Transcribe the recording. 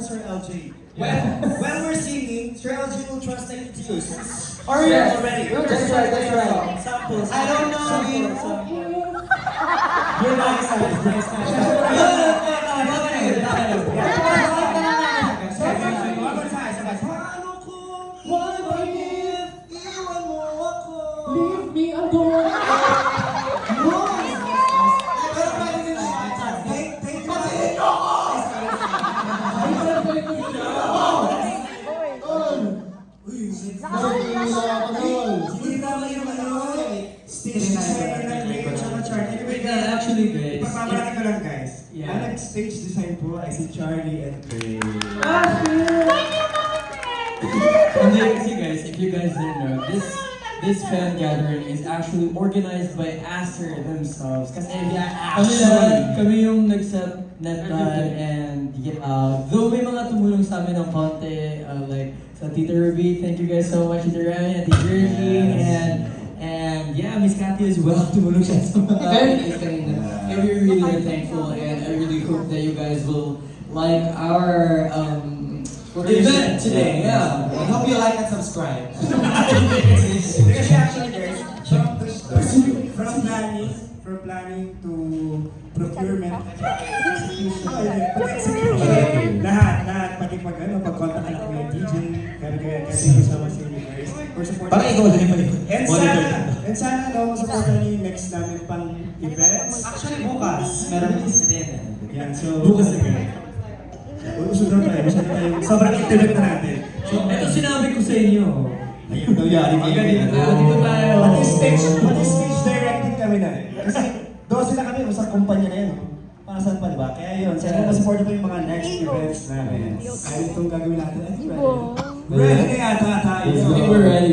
Sir LJ. When we're singing, Sir LJ will translate it to you. Are you already? That's right. Samples. I don't know you. You're not excited. Leave me alone. Actually, guys. Papamarami ko lang, guys. Yeah. Ang nag-stage design po ay si Charlie and Gray. And then, see guys, if you guys didn't know, this fan gathering is actually organized by Aster themselves. Kasi kami yung nag-set netan, and though may mga tumulong sa amin ng konti, like sa Tita Ruby, thank you guys so much, Tita Ryan, Tita Jersey, and yeah, Miss Cathy as well, tumulong siya sa mga kanina. And we're really thankful, and I really hope that you guys will like our event today. Yeah. I hope you like and subscribe. Kasi actually, guys, from planning to procurement, lahat, pati pag-contact anak ko yung DJ, kasi kasama si guys, for support. Parang ikaw din pala. And sana, support na yung next namin pang events. Actually, bukas, meron din. Yan, so, Bukas na ganun. usod na tayo. Sobrang intimate na natin. So, ito sinabi ko sa inyo. Ayun daw yari Dito tayo. Pati stage directing kami na. Kasi 12 na kami, sa kumpanya na yun. Para saan pa, diba? Kaya yun, sana ma-support pa yung mga next events namin. Kaya itong gagawin natin. Ibo. Ready na yata tayo. We're ready.